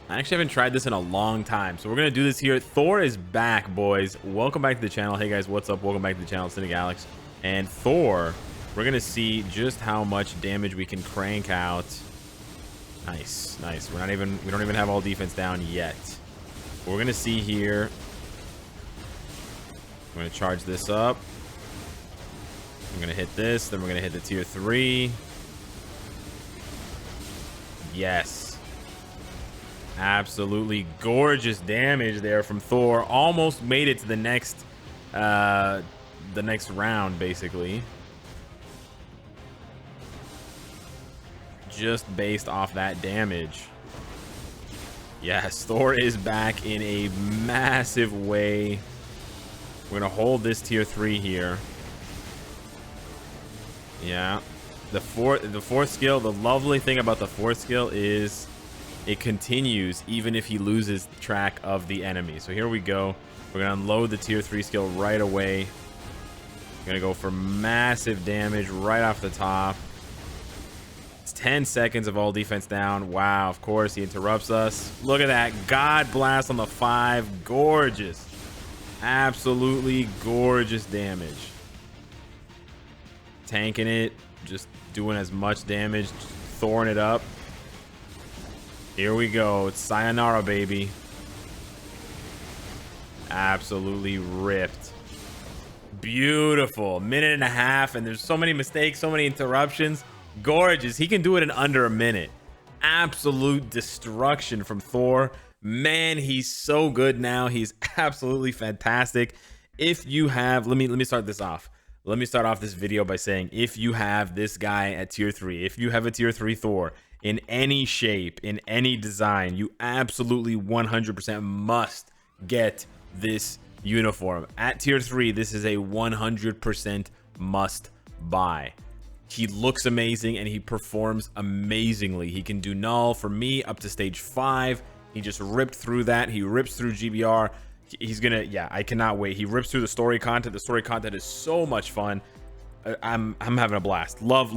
I actually haven't tried this in a long time, so we're gonna do this here. Thor is back, boys. Welcome back to the channel. Hey guys, what's up? Welcome back to the channel. Cynicalex. And Thor, we're gonna see just how much damage we can crank out. Nice, nice. We don't even have all defense down yet. But we're gonna see here. I'm gonna charge this up. I'm gonna hit this, then we're gonna hit the tier 3. Yes. Absolutely gorgeous damage there from Thor. Almost made it to the next round, basically. Just based off that damage. Yes, Thor is back in a massive way. We're gonna hold this tier 3 here. Yeah. The fourth skill, the lovely thing about the fourth skill is it continues even if he loses track of the enemy. So here we go. We're gonna unload the tier 3 skill right away. We're gonna go for massive damage right off the top. It's 10 seconds of all defense down. Wow, of course he interrupts us. Look at that. God blast on the 5. Gorgeous. Absolutely gorgeous damage. Tanking it, just doing as much damage, throwing it up. Here we go. It's sayonara, baby. Absolutely ripped. Beautiful. Minute and a half, and there's so many mistakes, so many interruptions. Gorgeous. He can do it in under a minute. Absolute destruction from Thor. Man, he's so good now. He's absolutely fantastic. If you have, let me start this off. Let me start off this video by saying, if you have this guy at tier 3, if you have a tier 3 Thor in any shape, in any design, you absolutely 100% must get this uniform. At tier 3, this is a 100% must buy. He looks amazing and he performs amazingly. He can do null for me up to stage 5. He just ripped through that. He rips through GBR. He's gonna, yeah, I cannot wait. He rips through the story content. The story content is so much fun. I'm having a blast. Love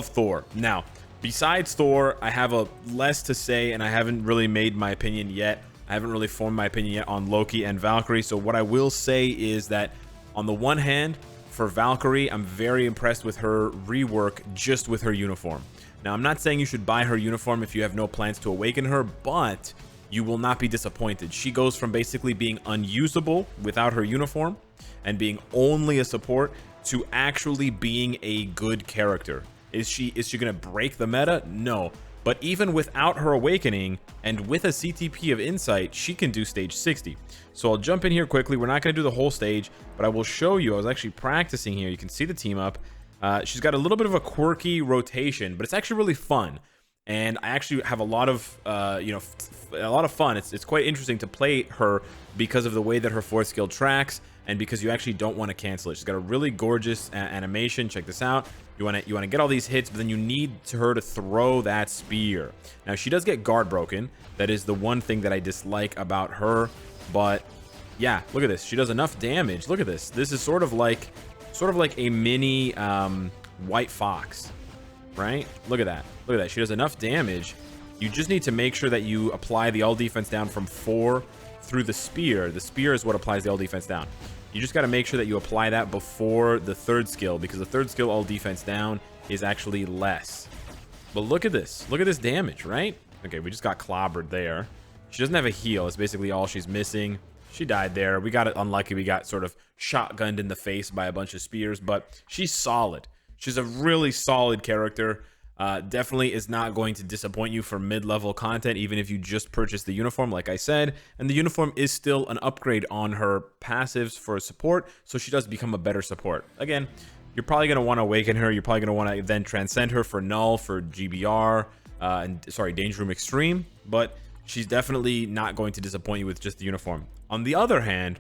Thor. Now, besides Thor, I have a less to say, and I haven't really made my opinion yet. I haven't really formed my opinion yet on Loki and Valkyrie. So what I will say is that on the one hand, for Valkyrie, I'm very impressed with her rework just with her uniform. Now, I'm not saying you should buy her uniform if you have no plans to awaken her, but you will not be disappointed. She goes from basically being unusable without her uniform and being only a support to actually being a good character. Is she gonna break the meta? No. But even without her awakening and with a CTP of insight, she can do stage 60. So I'll jump in here quickly. We're not gonna do the whole stage, but I will show you. I was actually practicing here. You can see the team up. She's got a little bit of a quirky rotation, but it's actually really fun. And I actually have a lot of a lot of fun. It's quite interesting to play her because of the way that her fourth skill tracks, and because you actually don't want to cancel it. She's got a really gorgeous animation. Check this out. You want to get all these hits, but then you need her to throw that spear. Now, she does get guard broken. That is the one thing that I dislike about her. But yeah, look at this. She does enough damage. Look at this. This is sort of like a mini White Fox, right? Look at that. Look at that. She does enough damage. You just need to make sure that you apply the all defense down from 4 through the spear. The spear is what applies the all defense down. You just got to make sure that you apply that before the third skill, because the third skill, all defense down, is actually less. But look at this. Look at this damage, right? Okay, we just got clobbered there. She doesn't have a heal. It's basically all she's missing. She died there. We got it unlucky. We got sort of shotgunned in the face by a bunch of spears, but she's solid. She's a really solid character. Definitely is not going to disappoint you for mid-level content, even if you just purchase the uniform, like I said. And the uniform is still an upgrade on her passives for support, so she does become a better support. Again, you're probably going to want to awaken her. You're probably going to want to then transcend her for null, for GBR, Danger Room Extreme, but she's definitely not going to disappoint you with just the uniform. On the other hand,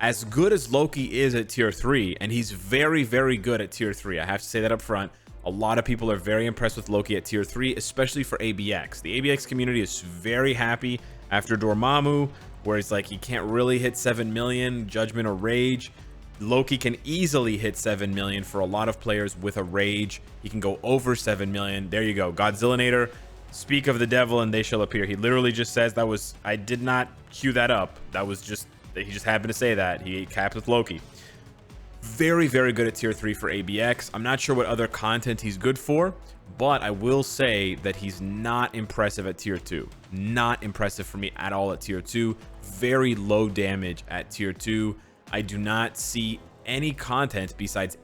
as good as Loki is at tier 3, and he's very, very good at tier 3, I have to say that up front. A lot of people are very impressed with Loki at tier 3, especially for ABX. The ABX community is very happy after Dormammu, where it's like he can't really hit 7 million, Judgment or Rage. Loki can easily hit 7 million for a lot of players with a Rage. He can go over 7 million. There you go. Godzillinator Speak of the devil and they shall appear. He literally just says that was, I did not cue that up. That was just, he just happened to say that. He capped with Loki. Very, very good at tier 3 for ABX. I'm not sure what other content he's good for, but I will say that he's not impressive at tier 2. Not impressive for me at all at tier 2. Very low damage at tier 2. I do not see any content besides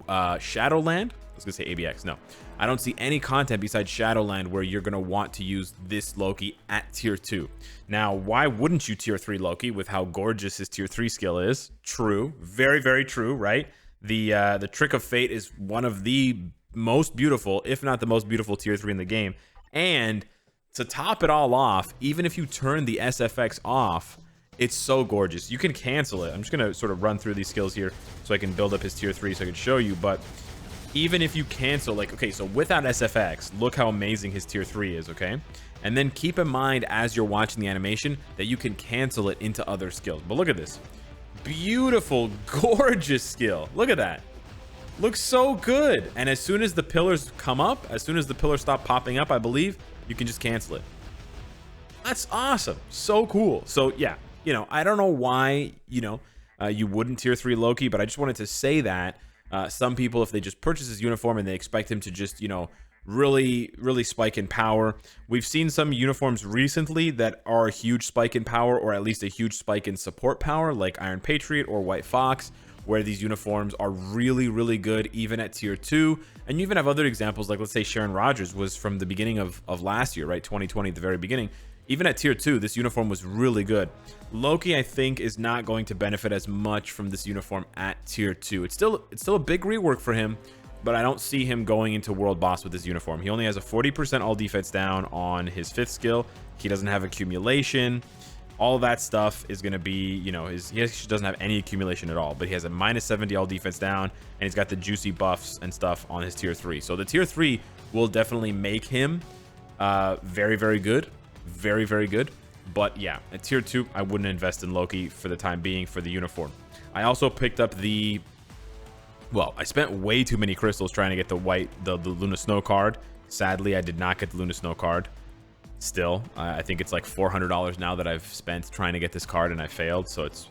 Shadowland. I was gonna say ABX. No, I don't see any content besides Shadowland where you're gonna want to use this Loki at tier 2. Now, why wouldn't you tier 3 Loki with how gorgeous his tier 3 skill is? True, very, very true, right? The Trick of Fate is one of the most beautiful, if not the most beautiful tier 3 in the game. And to top it all off, even if you turn the SFX off, it's so gorgeous. You can cancel it. I'm just gonna sort of run through these skills here so I can build up his tier 3 so I can show you. But even if you cancel, like, okay, so without SFX, look how amazing his tier 3 is, okay? And then keep in mind as you're watching the animation that you can cancel it into other skills. But look at this. Beautiful, gorgeous skill. Look at that. Looks so good. And as soon as the pillars come up, as soon as the pillars stop popping up, I believe, you can just cancel it. That's awesome. So cool. So yeah, you know, I don't know why, you know, you wouldn't tier 3 Loki, but I just wanted to say that some people, if they just purchase his uniform and they expect him to just, you know, really spike in power. We've seen some uniforms recently that are a huge spike in power, or at least a huge spike in support power, like Iron Patriot or White Fox, where these uniforms are really good even at tier 2. And you even have other examples, like let's say Sharon Rogers was from the beginning of last year, right? 2020 at the very beginning. Even at tier 2, this uniform was really good. Loki, I think, is not going to benefit as much from this uniform at tier 2. It's still a big rework for him, but I don't see him going into World Boss with this uniform. He only has a 40% all defense down on his 5th skill. He doesn't have accumulation. All that stuff is going to be, you know, he actually doesn't have any accumulation at all, but he has a minus 70 all defense down, and he's got the juicy buffs and stuff on his tier 3. So the tier 3 will definitely make him very good. Very good. But yeah, at tier 2, I wouldn't invest in Loki for the time being for the uniform. I also picked up the... Well, I spent way too many crystals trying to get the Luna Snow card. Sadly, I did not get the Luna Snow card. Still, I think it's like $400 now that I've spent trying to get this card, and I failed, so it's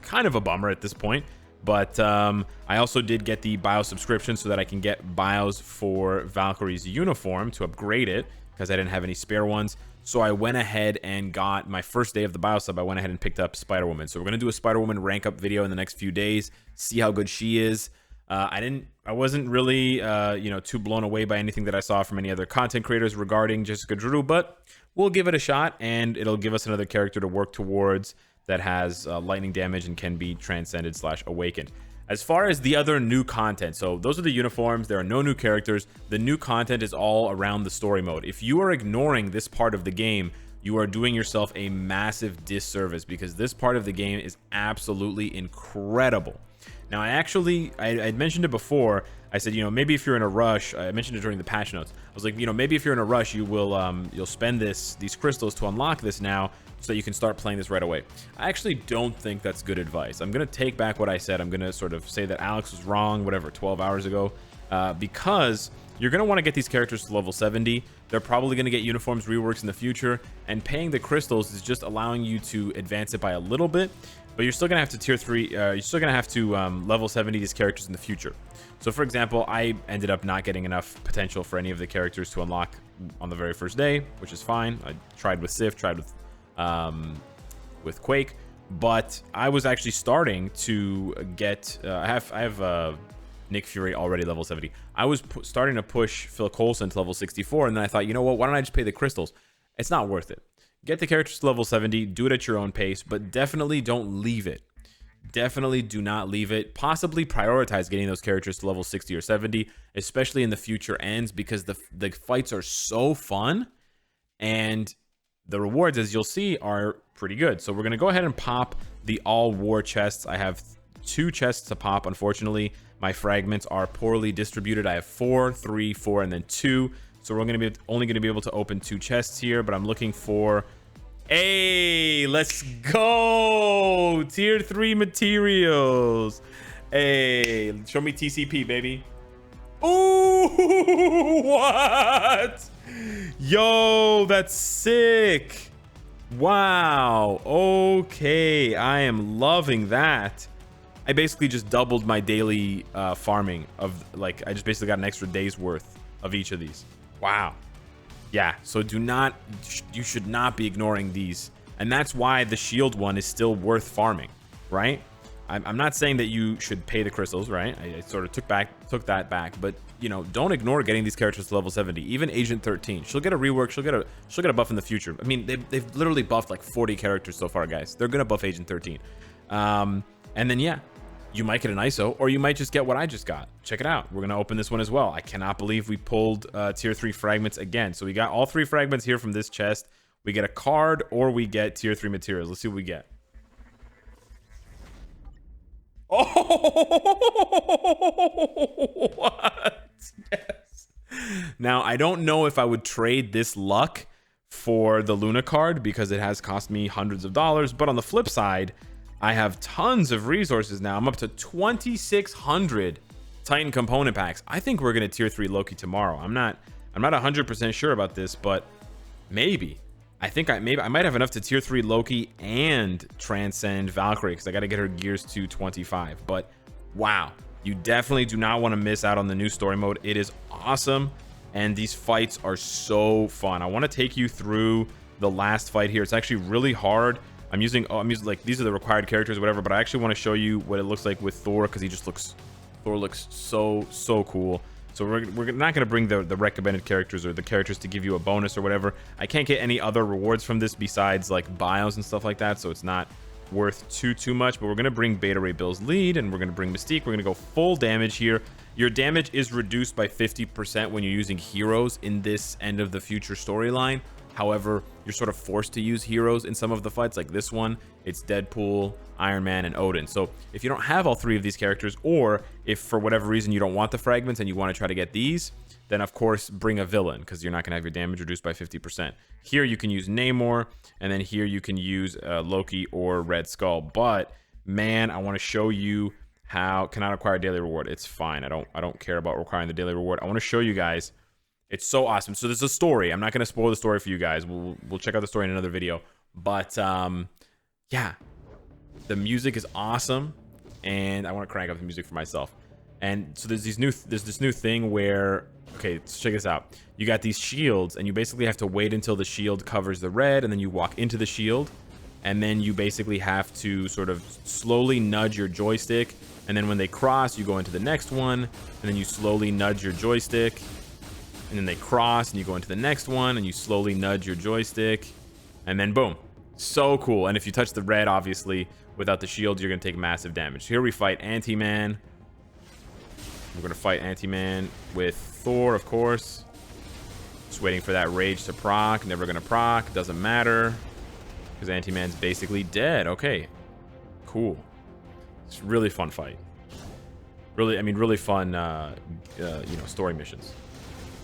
kind of a bummer at this point. But I also did get the bio subscription so that I can get bios for Valkyrie's uniform to upgrade it, because I didn't have any spare ones. So I went ahead and got my first day of the bio sub. I went ahead and picked up Spider-Woman. So we're going to do a Spider-Woman rank up video in the next few days, see how good she is. I wasn't really, you know, too blown away by anything that I saw from any other content creators regarding Jessica Drew, but we'll give it a shot, and it'll give us another character to work towards that has lightning damage and can be transcended / awakened. As far as the other new content, so those are the uniforms. There are no new characters. The new content is all around the story mode. If you are ignoring this part of the game, you are doing yourself a massive disservice, because this part of the game is absolutely incredible. Now, I mentioned it before. I said, you know, maybe if you're in a rush, I mentioned it during the patch notes. I was like, you know, maybe if you're in a rush, you will, you'll spend these crystals to unlock this now, so you can start playing this right away. I actually don't think that's good advice. I'm gonna take back what I said. I'm gonna sort of say that Alex was wrong, whatever, 12 hours ago, because you're gonna want to get these characters to level 70. They're probably gonna get uniforms reworks in the future, and paying the crystals is just allowing you to advance it by a little bit. But you're still gonna have to tier 3. You're still gonna have to level 70 these characters in the future. So, for example, I ended up not getting enough potential for any of the characters to unlock on the very first day, which is fine. I tried with Sif, tried with Quake, but I was actually starting to get. I have Nick Fury already level 70. I was starting to push Phil Coulson to level 64, and then I thought, you know what? Why don't I just pay the crystals? It's not worth it. Get the characters to level 70, do it at your own pace, but definitely don't leave it. Definitely do not leave it. Possibly prioritize getting those characters to level 60 or 70, especially in the future ends, because the fights are so fun, and the rewards, as you'll see, are pretty good. So we're going to go ahead and pop the all war chests. I have 2 chests to pop. Unfortunately, my fragments are poorly distributed. I have 4, 3, 4, and then 2. So we're only going to be able to open 2 chests here, but I'm looking for... Hey, let's go! Tier 3 materials. Hey, show me TCP, baby. Ooh, what? Yo, that's sick. Wow. Okay, I am loving that. I basically just doubled my daily farming of, like, I just basically got an extra day's worth of each of these. Wow. Yeah, so you should not be ignoring these. And that's why the shield one is still worth farming, right? I'm not saying that you should pay the crystals, right? I sort of took that back, but you know, don't ignore getting these characters to level 70. Even Agent 13, she'll get a rework, she'll get a buff in the future. I mean, they've literally buffed like 40 characters so far, guys. They're gonna buff Agent 13, and then yeah, you might get an ISO, or you might just get what I just got. Check it out. We're gonna open this one as well. I cannot believe we pulled tier 3 fragments again. So we got all 3 fragments here from this chest. We get a card, or we get tier 3 materials. Let's see what we get. Oh, what? Yes. Now, I don't know if I would trade this luck for the Luna card because it has cost me hundreds of dollars. But on the flip side, I have tons of resources now. I'm up to 2,600 Titan component packs. I think we're going to tier 3 Loki tomorrow. I'm not 100% sure about this, but maybe. I think I might have enough to tier 3 Loki and transcend Valkyrie because I got to get her gears to 25. But wow, you definitely do not want to miss out on the new story mode. It is awesome, and these fights are so fun. I want to take you through the last fight here. It's actually really hard. I'm using like, these are the required characters or whatever, but I actually want to show you what it looks like with Thor because Thor looks so cool. So we're not going to bring the recommended characters or the characters to give you a bonus or whatever. I can't get any other rewards from this besides like bios and stuff like that, so it's not worth too much. But we're going to bring Beta Ray Bill's lead, and we're going to bring Mystique. We're going to go full damage here. Your damage is reduced by 50% when you're using heroes in this end of the future storyline. However, you're sort of forced to use heroes in some of the fights, like this one. It's Deadpool, Iron Man, and Odin. So if you don't have all 3 of these characters, or if for whatever reason you don't want the fragments and you want to try to get these, then of course bring a villain, because you're not going to have your damage reduced by 50%. Here you can use Namor, and then here you can use Loki or Red Skull. But man, I want to show you how cannot acquire daily reward. It's fine. I don't care about requiring the daily reward. I want to show you guys. It's so awesome. So there's a story. I'm not going to spoil the story for you guys. We'll check out the story in another video. But yeah, the music is awesome, and I want to crank up the music for myself. And so there's this new thing where, okay, so check this out. You got these shields, and you basically have to wait until the shield covers the red, and then you walk into the shield, and then you basically have to sort of slowly nudge your joystick, and then when they cross, you go into the next one, and then you slowly nudge your joystick. And then they cross, and you go into the next one, and you slowly nudge your joystick, and then boom. So cool. And if you touch the red, obviously, without the shield, you're going to take massive damage. Here we fight Anti-Man. We're going to fight Anti-Man with Thor, of course. Just waiting for that rage to proc. Never going to proc. Doesn't matter, because Anti-Man's basically dead. Okay. Cool. It's a really fun fight. Really fun, you know, story missions.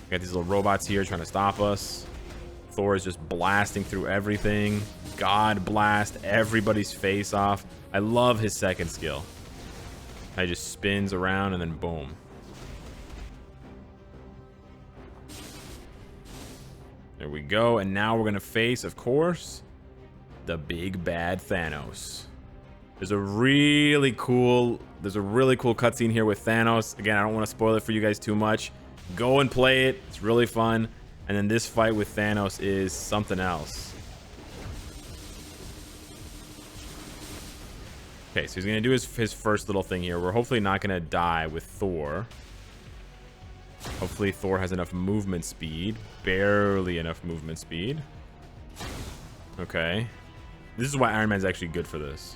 Got these little robots here trying to stop us. Thor is just blasting through everything. God blast everybody's face off. I love his second skill. He just spins around and then boom. There we go. And now we're going to face, of course, the big bad Thanos. There's a really cool cutscene here with Thanos. Again, I don't want to spoil it for you guys too much. Go and play it. It's really fun. And then this fight with Thanos is something else. Okay, so he's going to do his first little thing here. We're hopefully not going to die with Thor. Hopefully Thor has enough movement speed. Barely enough movement speed. Okay. This is why Iron Man's actually good for this.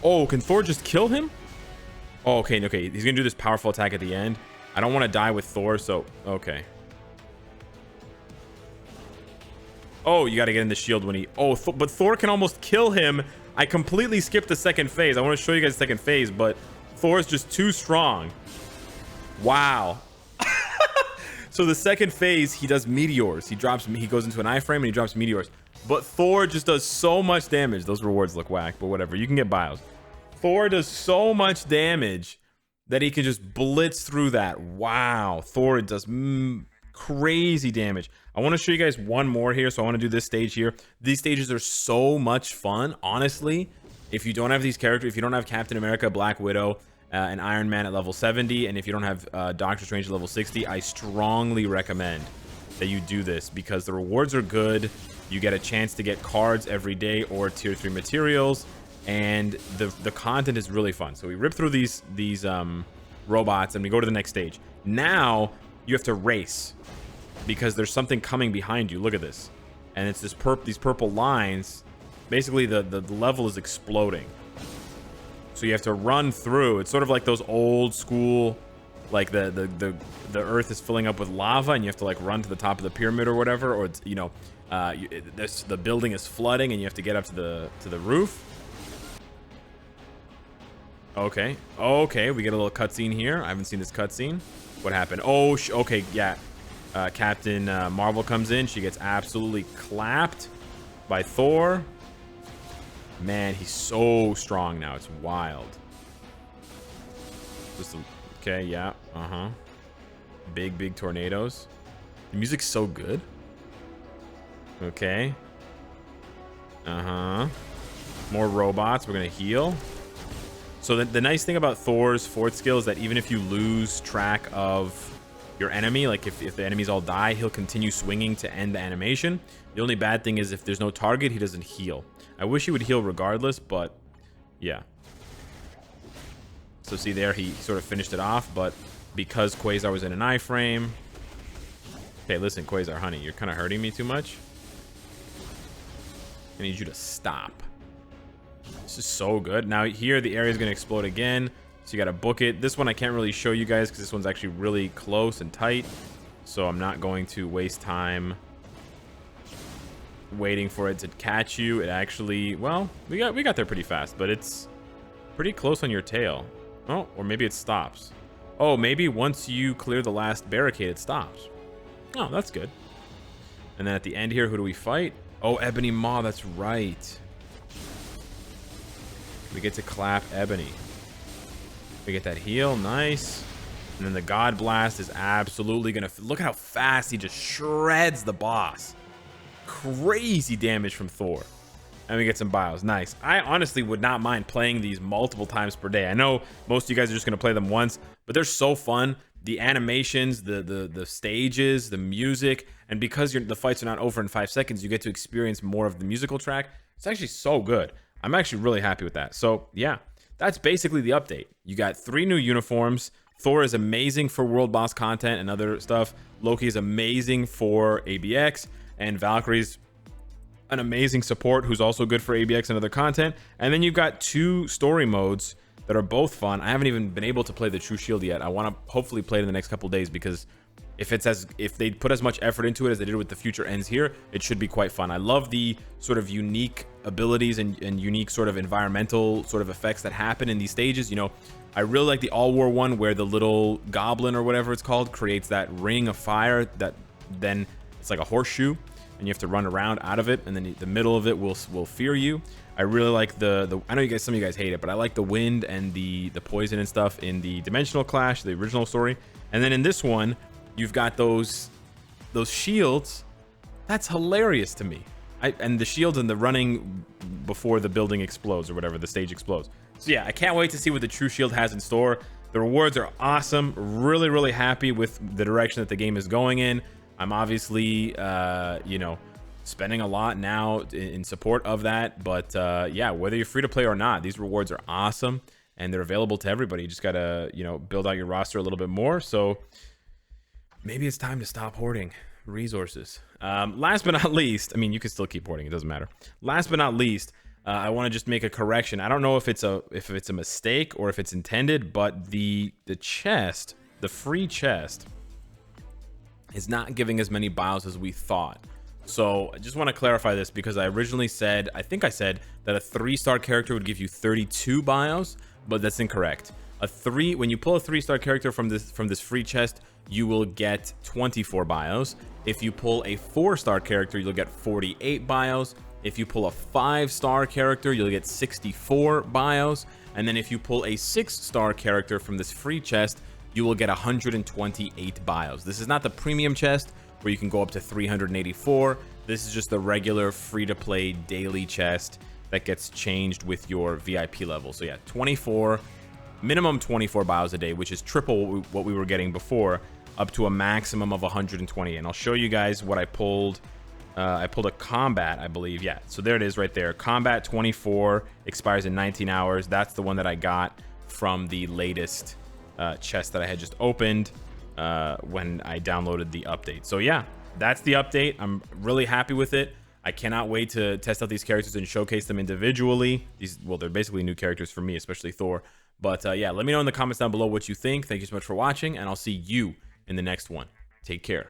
Oh, can Thor just kill him? Oh, okay. He's gonna do this powerful attack at the end. I don't want to die with Thor, so okay. Oh, you got to get in the shield when he... Oh, but Thor can almost kill him. I completely skipped the second phase. I want to show you guys the second phase, but Thor is just too strong. Wow. So the second phase, he does meteors. He goes into an iframe and he drops meteors. But Thor just does so much damage. Those rewards look whack, but whatever. You can get bios. Thor does so much damage that he can just blitz through that. Wow. Thor does crazy damage. I want to show you guys one more here. So I want to do this stage here. These stages are so much fun. Honestly, if you don't have these characters, if you don't have Captain America, Black Widow, and Iron Man at level 70, and if you don't have Doctor Strange at level 60, I strongly recommend that you do this because the rewards are good. You get a chance to get cards every day or tier 3 materials, and the content is really fun. So we rip through these robots and we go to the next stage. Now you have to race because there's something coming behind you. Look at this, and it's these purple lines. Basically the level is exploding, so you have to run through. It's sort of like those old school, like the earth is filling up with lava and you have to like run to the top of the pyramid or whatever, or it's, you know, the building is flooding and you have to get up to the roof. Okay, we get a little cutscene here. I haven't seen this cutscene. What happened? Oh, okay, yeah. Captain Marvel comes in. She gets absolutely clapped by Thor. Man, he's so strong now. It's wild. Okay, yeah. Big tornadoes. The music's so good. Okay. More robots. We're gonna heal. So the nice thing about Thor's fourth skill is that even if you lose track of your enemy, like if the enemies all die, he'll continue swinging to end the animation. The only bad thing is if there's no target, he doesn't heal. I wish he would heal regardless, but yeah. So see there, he sort of finished it off, but because Quasar was in an iframe. Hey, listen, Quasar, honey, you're kind of hurting me too much. I need you to stop. This is so good. Now here, the area is going to explode again, so you got to book it. This one I can't really show you guys because this one's actually really close and tight, so I'm not going to waste time waiting for it to catch you. It actually, well, we got there pretty fast, but it's pretty close on your tail. Oh, or maybe it stops. Oh, maybe once you clear the last barricade, it stops. Oh, that's good. And then at the end here, who do we fight? Oh, Ebony Maw, that's right. We get to clap Ebony. We get that heal, nice. And then the God Blast is absolutely gonna, look how fast he just shreds the boss. Crazy damage from Thor. And we get some bios. Nice. I honestly would not mind playing these multiple times per day. I know most of you guys are just going to play them once, but they're so fun. The animations, the stages, the music, and because the fights are not over in 5 seconds, you get to experience more of the musical track. It's actually so good. I'm actually really happy with that. So yeah, that's basically the update. You got 3 new uniforms. Thor is amazing for world boss content and other stuff. Loki is amazing for ABX, and Valkyrie's an amazing support who's also good for ABX and other content. And then you've got 2 story modes that are both fun. I haven't even been able to play the True Shield yet. I want to hopefully play it in the next couple days, because if they put as much effort into it as they did with the Future Ends here, it should be quite fun. I love the sort of unique abilities and unique sort of environmental sort of effects that happen in these stages. You know, I really like the All War one where the little goblin or whatever it's called creates that ring of fire that then it's like a horseshoe, and you have to run around out of it, and then the middle of it will fear you. I really like the I know some of you guys hate it, but I like the wind and the poison and stuff in the Dimensional Clash, the original story. And then in this one, you've got those shields. That's hilarious to me. And the shields and the running before the building explodes or whatever, the stage explodes. So yeah, I can't wait to see what the True Shield has in store. The rewards are awesome. Really, really happy with the direction that the game is going in. I'm obviously, you know, spending a lot now in support of that. But yeah, whether you're free to play or not, these rewards are awesome and they're available to everybody. You just got to, you know, build out your roster a little bit more. So maybe it's time to stop hoarding resources. Last but not least, I mean, you can still keep hoarding. It doesn't matter. Last but not least, I want to just make a correction. I don't know if it's a mistake or if it's intended, but the chest, the free chest, is not giving as many bios as we thought. So I just want to clarify this, because I originally said, I think I said that a 3-star character would give you 32 bios, but that's incorrect. When you pull a 3-star character from this free chest, you will get 24 bios. If you pull a 4-star character, you'll get 48 bios. If you pull a 5-star character, you'll get 64 bios. And then if you pull a 6-star character from this free chest, you will get 128 bios. This is not the premium chest where you can go up to 384. This is just the regular free-to-play daily chest that gets changed with your VIP level. So yeah, 24, minimum 24 bios a day, which is triple what we were getting before, up to a maximum of 120. And I'll show you guys what I pulled. I pulled a combat, I believe. Yeah, so there it is right there. Combat 24 expires in 19 hours. That's the one that I got from the latest chest that I had just opened when I downloaded the update. So yeah, that's the update. I'm really happy with it. I cannot wait to test out these characters and showcase them individually. Well, they're basically new characters for me, especially Thor. But yeah, let me know in the comments down below what you think. Thank you so much for watching, and I'll see you in the next one. Take care.